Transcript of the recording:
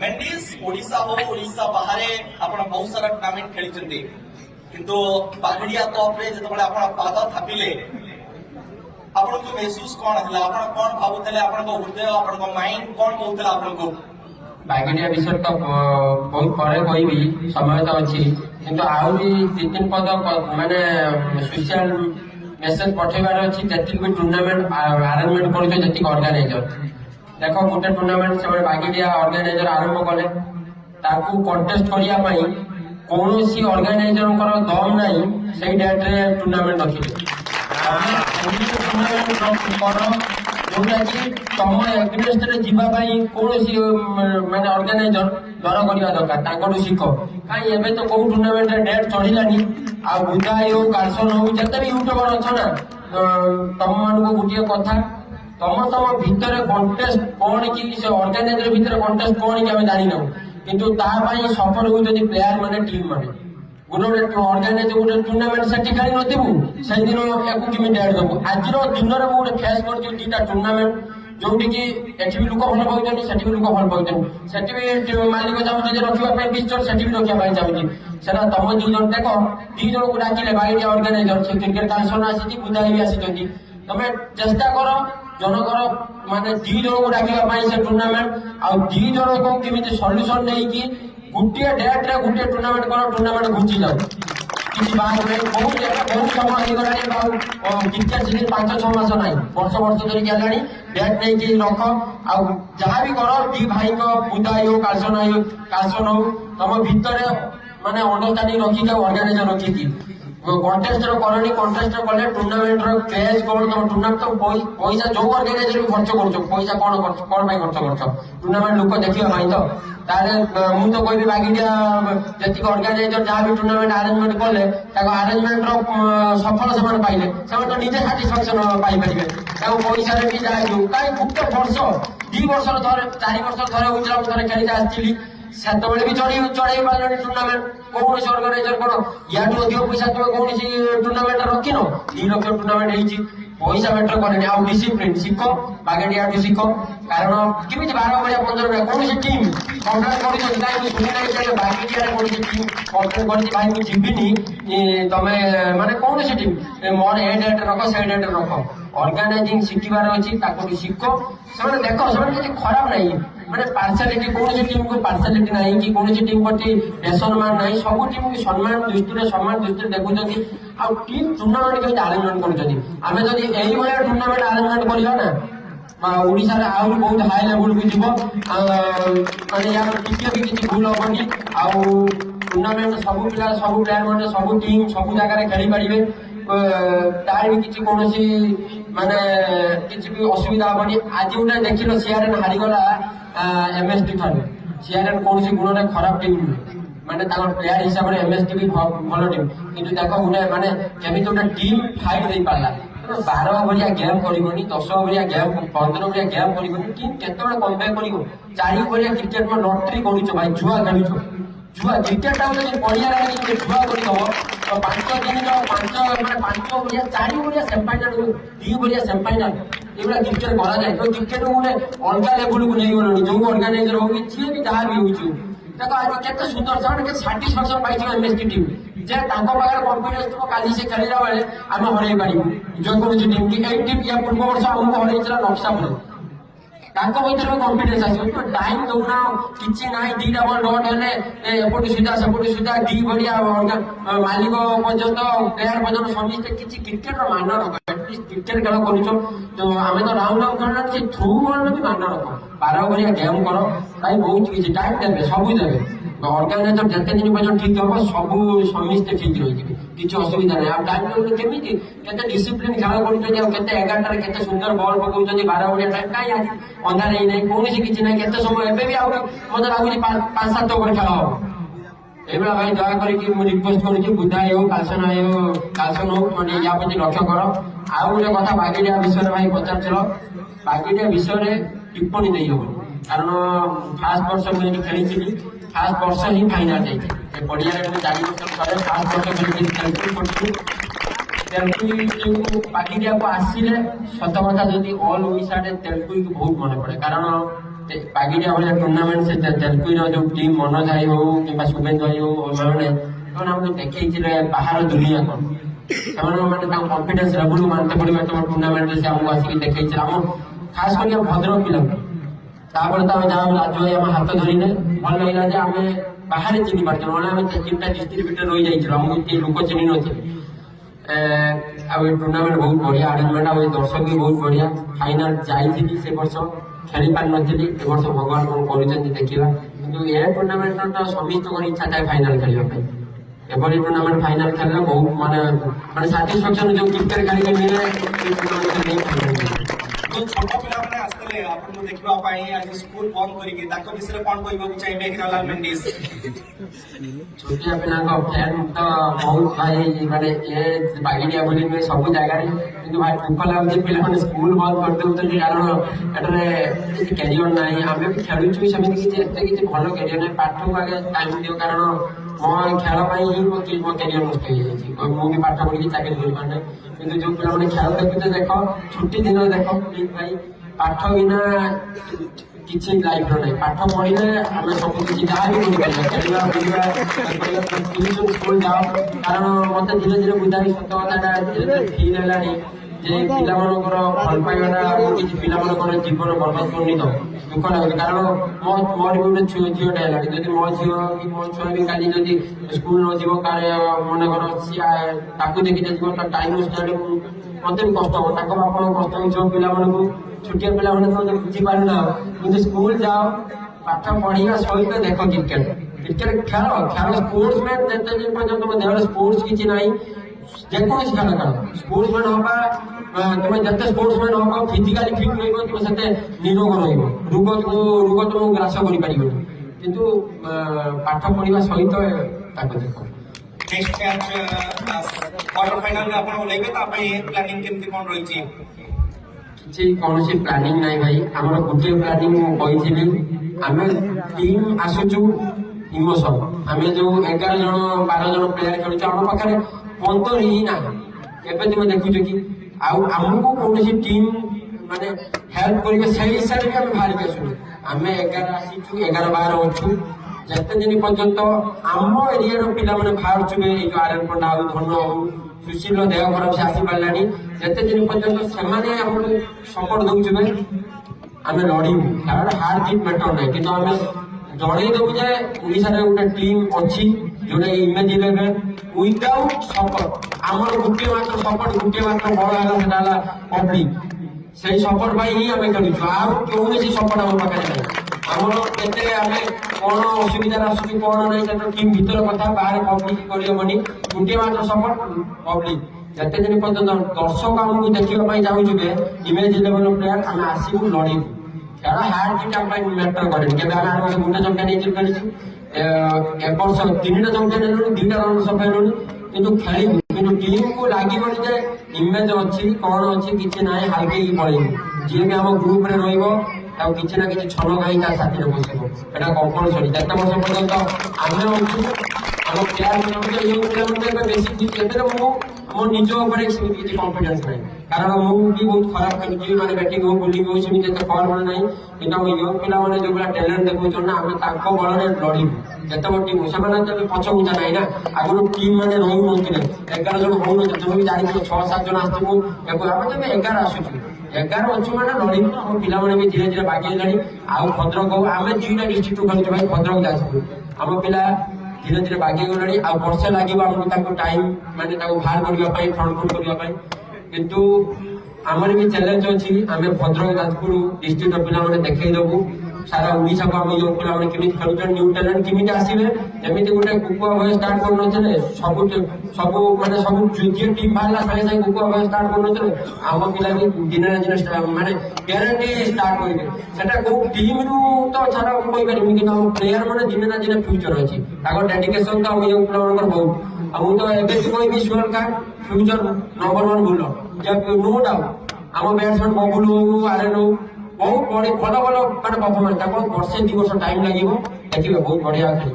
मेंडिस ओडिशा हो ओडिशा बाहर आपण बहुत सारा टूर्नामेंट खेली किंतु बागड़िया कप रे जतबेले आपण पाद थापिले आपण को महसूस कोन हला आपण कोन भाबुतले आपण को हृदय आपण को माइंड कोन कहउतला आपण को बागड़िया विषय तो बहुत परे कहबी समय तो अच्छी किंतु आउ भी 2-3 पद माने सोशल मेसेज पठेबार अच्छी जति भी टूर्नामेंट अरेंजमेंट करूछ जति ऑर्गेनाइजर देखो गोटे टूर्नामेंट से बागड़िया ऑर्गेनाइजर आरंभ कले ताकू कंटेस्ट करिया पई कोनोसी ऑर्गेनाइजर कर दम नाही सेही डेट रे टूर्नामेंट रखिले जोटा कि तुम एग्नेस्ट रे जीवा पाई कोनोसी माने ऑर्गेनाइजर डर करिया दरकार तांकटू शिख काई एबे तो कोउ टूर्नामेंट रे डेट चढ़िलानी आ बुधाई हो कार्सन हो जते भी यूट्यूबर अछ ना तम मान को गुटिया कथा तम भितर कंटेस्ट कोन कि से ऑर्गेनाइजर भितर कंटेस्ट कोन कि हम जानि न किंतु ता पई सफल हो जदी प्लेयर माने टीम माने गोटे ऑर्गेनाइजर गोटे टूर्नामेंट सेठी खेली नथिबु से दिन याकू किमि डेट दबु आज दिन रे गोटे फेस करछु दीटा टूर्नामेंट जोटी कि एठी भी लोक भल पाउछन सेठी भी लोक भल पाउछन सेठी भी मालिक चाहू जे रखिबा पई पिक्चर सेठी भी रखिबा पई चाहू सेटा तम दी जन देखो दी जन को डाकिले बाइडिया ऑर्गेनाइजर से क्रिकेट कालसन आसी बुधाई भी आसी तमे चेष्टा करो जनकर माने दी जन को डाकिबा पई से टूर्नामेंट आ दी जन को केमिति सॉल्यूशन नै कि गुटिया डेट रे गुटिया टूर्नामेंट करो टूर्नामेंट घुची जाओ किसी बात में बहुत समय हो गलानी क्रिकेट सीजन 5-6 मास नहीं वर्ष वर्ष धरिक हेलानी डेट नहीं कि रख आ जहाँ भी कर दी भाई को बुदाई हो कालसन हो तुम भितर माने अंडरस्टैंडिंग रखिक ऑर्गेनाइजर रखिकी कंटेस्ट करनी कंटेस्ट कले टूर्नामेंट क्रेज कौन तुम टूर्नामेंट तो पैसा जो ऑर्गेनाइजर भी खर्च कर पैसा कौन खर्च कर टूर्नामेंट लोक देखा तो तारे मु तो कोई बागड़िया जी ऑर्गेनाइजर जहाँ भी टूर्नामेंट अरेंजमेंट कले अरेंजमेंट सफल से पाइले तो निजे साटिस्फैक्शन पाइपर पैसा भी जाए कहीं गोटे वर्ष 2 वर्ष 4 वर्ष थे होता मुझे खेली आसती से भी चढ़े पारे टूर्नामेंट कौन ऑर्गेनाइजर कौन या अधिक पैसा तुम कौन टूर्नामेंट रखिन 2 लक्ष टूर्नामेंट पैसा मैटर करेनि आ डिसिप्लिन शिख बागड़िया शिख कारण केमी 12 बड़िया 15 बड़िया कौन टीम कंट्रोल कर बागड़िया कौन टीम कंट्रोल कर भाई मुझे जीविनी तमे माने कौन टीम मोर ए डेट रख से डेट रख ऑर्गेनाइजिंग शिखबार अच्छी शिख से देख से खराब नहीं माने पार्शियलिटी कौन टीम को पार्शियलिटी नहीं कि कौन टीम प्रति बेसम्मान नहीं सब टीम को सम्मान दृष्टि देखुं आ टीम टूर्नामेंट केମିତି आरेंजमेंट करुଛନ୍ତି आमे जदि एही भलिया टूर्नामेंट आरेंजमेंट करिया ना ओडिसा रे आउ बहुत हाई लेवल को जीवो माने या टिके भी किछि भूल होबनी आ टूर्नामेंट सब प्लेयर माने सब टीम सब जगह रे खेली पारिबे तार भी किछि कोनोसी माने किछि भी असुविधा होबनी आज उठे देखिलो सीआरएन हारि गला एमएसटी थारे सीआरएन कोनोसी गुण रे खराब टीम माने प्लेयर हिसाब से एमएसटी भी भल टीम किंतु देखो गोटे माने केमी गोटे टीम फाइट दे पाला 12 बड़िया गेम करिवनी 10 बड़िया गेम 15 बड़िया गेम करिवनी टीम केतबे कमबैक करिवो 4 बड़िया क्रिकेट में लॉटरी करूछ भाई जुआ खेलुछ जुआ क्रिकेट टा जदि पड़िया रे कि जुआ करि दबो तो 5 दिन रो 5 माने 5 बड़िया 4 बड़िया सेमीफाइनल 2 बड़िया सेमीफाइनल एबला क्रिकेट करा जाए तो क्रिकेट गोटे अलग लेवल को नहीं गलनी जो ऑर्गेनाइजर हो कि छी भी जहां भी होची देखो आज केते सुंदर से साटिस्फैक्शन पाई एमएसटी टीम जे तांको पाखर कॉन्फिडेंस तो काली से खेलिला बेले आमे हरै पारिबु जो कोन टीम की एई टीम या पूर्व वर्ष हमको हरै चला नक्शा बोल तांको भीतर में कॉन्फिडेंस आसी तो टाइम दउना किछि नाही दीटा बॉल डॉट हेले एपट सीधा डी बढ़िया मालिक पर्यंत प्लेयर पर्यंत समिस्ते किछि क्रिकेट रो मान रख क्रिकेट खेल करूछो तो आमे तो राउंड अप करना से थ्रू बॉल भी मान रख 12 बढ़िया गेम करो भाई बहुत किछि टाइम देबे सब देबे ऑर्गेनाइजर जते दिन पर्यंत ठीक हो सब समिस्ते ठीक रही किसी असुविधा नहीं आप टाइम टेबल केमिति केते डिसिप्लिन खेल करूछो केते 11 रे केते सुंदर बॉल पकाउछो 12 बढ़िया टाइम काई आज अंधार ही नहीं कौन सी किछि नहीं केते समय एबे भी आउ मते लागुची 5-7 ओवर खेल हो एबला भाई दया करी कि मु रिक्वेस्ट करू कि बुधाई हो कालसन हो माने या प्रति लक्ष्य करो आउ गोटे कथा बागड़िया विषय भाई पचार चलो बागड़िया विषय टिप्पणी नहीं हो कारण फास्ट वर्ष मुझे खेली फास्ट वर्ष ही फाइनाल जाइए पड़िया 4 वर्ष थे फास्ट वर्ष खेली ତେଲୁଗୁ ପାଗିଡ଼ିଆକୁ ଆସିଲେ ସତ କଥା ଯଦି ଅଲ୍ ଓଡ଼ିଶାରେ ତେଲୁଗୁକୁ ବହୁତ ମନେ ପଡେ, କାରଣ ପାଗିଡ଼ିଆ ଭଳିଆ ଟୁର୍ଣ୍ଣାମେଣ୍ଟ ସେ ତେଲୁଗୁର ଯୋଉ ଟିମ୍ ମନୋଜ ଭାଇ ହଉ କିମ୍ବା ଶୁଭେନ୍ଦୁ ଭାଇ ହଉ ସେମାନେ ଆମକୁ ଦେଖେଇଥିଲେ ବାହାର ଦୁନିଆ କଣ, ସେମାନେ ମାନେ ତାଙ୍କ କନଫିଡେନ୍ସ ଲେଭେଲ ମାନିତେ ପଡିବ। ତମ ଟୁର୍ଣ୍ଣାମେଣ୍ଟରେ ସେ ଆମକୁ ଆସିକି ଦେଖେଇଥିଲେ, ଆମ ଖାସ କରି ଆମ ଭଦ୍ରକ ପିଲାଙ୍କୁ। ତାପରେ ତ ଆମେ ଯାହା ରାଜୁ ଭାଇ ଆମ ହାତ ଧରିଲେ, ଭଲ ଲାଗିଲା ଯେ ଆମେ ବାହାରେ ଚିହ୍ନି ପାରୁଛୁ, ନହେଲେ ଆମେ 3ଟା ଡିଷ୍ଟ୍ରିକ୍ଟ ଭିତରେ ରହିଯାଇଥିଲୁ, ଆମକୁ କେହି ଲୋକ ଚିହ୍ନି ନଥିଲେ। ଆଉ ଏ ଟୁର୍ଣ୍ଣାମେଣ୍ଟ ବହୁତ ବଢିଆ ଆରେଞ୍ଜମେଣ୍ଟ, ଆଉ ଏ ଦର୍ଶକ ବି ବହୁତ ବଢିଆ। ଫାଇନାଲ ଯାଇଥିଲି ସେ ବର୍ଷ, ଖେଳି ପାରିନଥିଲି, ଏ ବର୍ଷ ଭଗବାନ କଣ କରୁଛନ୍ତି ଦେଖିବା। କିନ୍ତୁ ଏ ଟୁର୍ଣ୍ଣାମେଣ୍ଟର ତ ସମସ୍ତଙ୍କର ଇଚ୍ଛା ଥାଏ ଫାଇନାଲ ଖେଳିବା ପାଇଁ। ଏଭଳି ଟୁର୍ଣ୍ଣାମେଣ୍ଟ ଫାଇନାଲ ଖେଳିଲେ ବହୁତ ମାନେ ସାଟିସ୍ଫାକ୍ସନ ଯୋଉ କ୍ରିକେଟ ଖେଳିକି ମିଳେ जो छोट पिलाने आसते आपको देखा आज स्कूल बंद करके विषय कौन कहवाक चाहिए हिरालाल मेंडिस? छोटिया पिला फैन तो बहुत भाई माने ये बागिडिया बोली में सब जगह कि भाई दुख लगुच पिला स्कूल बंद करदे, कारण एटे कैरियर ना आम भी खेलुचु सेमती किसी भल कैरियर ना, पाठ को आगे टाइम दियो, कारण मो खेल ही मो कैरियर नष्ट हो मुझे पाठ पढ़ी चाकरी कर कि जो पिला खेल देखते देख छुट्टी दिन देख भाई पाठ बिना किसी लाइफ ना, पाठ पढ़े आम सब किसी जहाँ भी खेलवा बुलवा स्कूल जाओ, कारण मत धीरे धीरे बुझा सत कथा फिल है जे पिला भल पाइबाटा किसी पिला जीवन बर्बाद करनी तो दुख लगे, कारण मोर भी गोटे झीटे है, जब मो झी कि मो छुआ भी कल जब स्कूल न जीव मन कर सी देखी जीव टाइम मत भी कष्ट हम बापा कष्ट हो पिला छुटिया पिला तो बुझीपार ना, कि स्कूल जाओ पाठ पढ़ा सहित देख क्रिकेट क्रिकेट खेल खेल स्पोर्ट्स मैन जिते दिन पर्यटन तुम देह स्पोर्ट्स किसी ना जेको खेल खेल स्पोर्ट्स मैन हवा तुम जिते स्पोर्ट्स मैन हम फिजिकाली फिट रही तुम से निरोग रोग तुमको ग्रास कर किंतु पाठ पढ़ा सहित देख नेक्स्ट मैच क्वार्टर फाइनल में आपन लेबे ता पई प्लानिंग केमती कोन रही छी? किसी कौन प्लानिंग ना भाई, आम गोटे प्लानिंग कही आम टीम आसुचु इमोशन, आम जो 11 जन 12 जन प्लेयर खेलु आम पाखे 15 ही ना, एवं तुम देखुच कि आमको कौन टीम माने हेल्प करेंगे से हिसाब से आम बाहर के आसुन, आम 11 आसीचु 11-12 अच्छु, जिते दिन पर्यंत आम एरिया पिला बाहर चुके जो आर्यन पंडा हो धन हो सुशील देह खराब से आसी पारा जिते दिन पर्यटन से सपोर्ट दौचे आम लड़ू खेल हार जीत मैटर ना, कि आम जनईदेवु जे ओडिशा गोटे टीम अच्छी जोटा इमेज 11 विदाउट सपोर्ट आम गोटे मात्र सपोर्ट गोटे मात्र बड़ है पब्लिक से सपोर्ट ही आम खेलुचु कौन सपोर्ट आम पाखे ना आम के कौन असुविधा आसूँ कौन ना टीम भर कथा बाहर पब्लिक करहबनी गोटे मात्र सपोर्ट पब्लिक जिते दिन पर्यटन दर्शक आमको देखा चाहूँ इमेज 11 प्लेयर आम आसबू लड़ू खेल हार जीत आम मैटर करें के आम वर्ष गोटे चंपियन खेली वर्ष 3टा चंपियन हेलु 2टा रनर्स अप हेलु किंतु खेलू कि टीम को लगे जे इमेज अच्छी कौन अच्छी किसी ना हाल्के पड़ेबू जी भी आम ग्रुप में किसी ना किसी छल कहीं साथी बसब एटा कंपलसरी जिते वर्ष पर्यटन आम आम प्लेयर बेसी मो निज किसी कॉन्फिडेंस ना, कारण मुझे बहुत खराब खेलुची मैंने बैटिंग हो बोलिंग हो सेमती फॉर्म ना कि यंग पिला जो टैलेंट देखुन ना आम बल लड़ू जिते बड़ टीम से पछघुचा ना ना आगुरी टीम मैंने रही ना 11 जन हो तुम भी जान 6-7 जन आसू आम जब 11 आसुचु 11 अच्छु मैंने लड़ू आम पिला भी धीरे धीरे बागे आउ भद्रक आम 2टा डिस्ट्रिक्ट खेलुचु भाई भद्रक जाजपुर आम पिला धीरे धीरे बागे गले आ वर्षे लगे आमको टाइम माने बाहर करने फ्रंट फुट करने किंतु आमर भी चैलेंज अच्छी आम भद्रक जाजपुर डिस्ट्रिक्ट पिला देखईदेबू सारा ओडिशा को आम यूथ पिला केमी खेलुचे न्यू टैलेंट केमी आसवे जमी गोटे कुकुआ भय स्टार्ट कर सब सब माने सब जी टीम बाहर सागे सागे कुकुआ भय स्टार्ट कर आम पिला भी दिन ना दिन माने ग्यारंटी स्टार्ट करेंगे कौ टीम रु तो छाड़ा कही पारि कि प्लेयर मैंने दिन ना दिन फ्यूचर अच्छी डेडिकेशन तो आम यूथ पिला बहुत तो एवं कही श्योर का फ्यूचर नंबर 1 बुल नो डाउट आम बैट्समैन बबुल हो आर्यन हो बहुत बड़े भल भल माने परफॉर्मेंस वर्षे 2 वर्ष टाइम लगे देखिए बहुत बढ़िया खेल।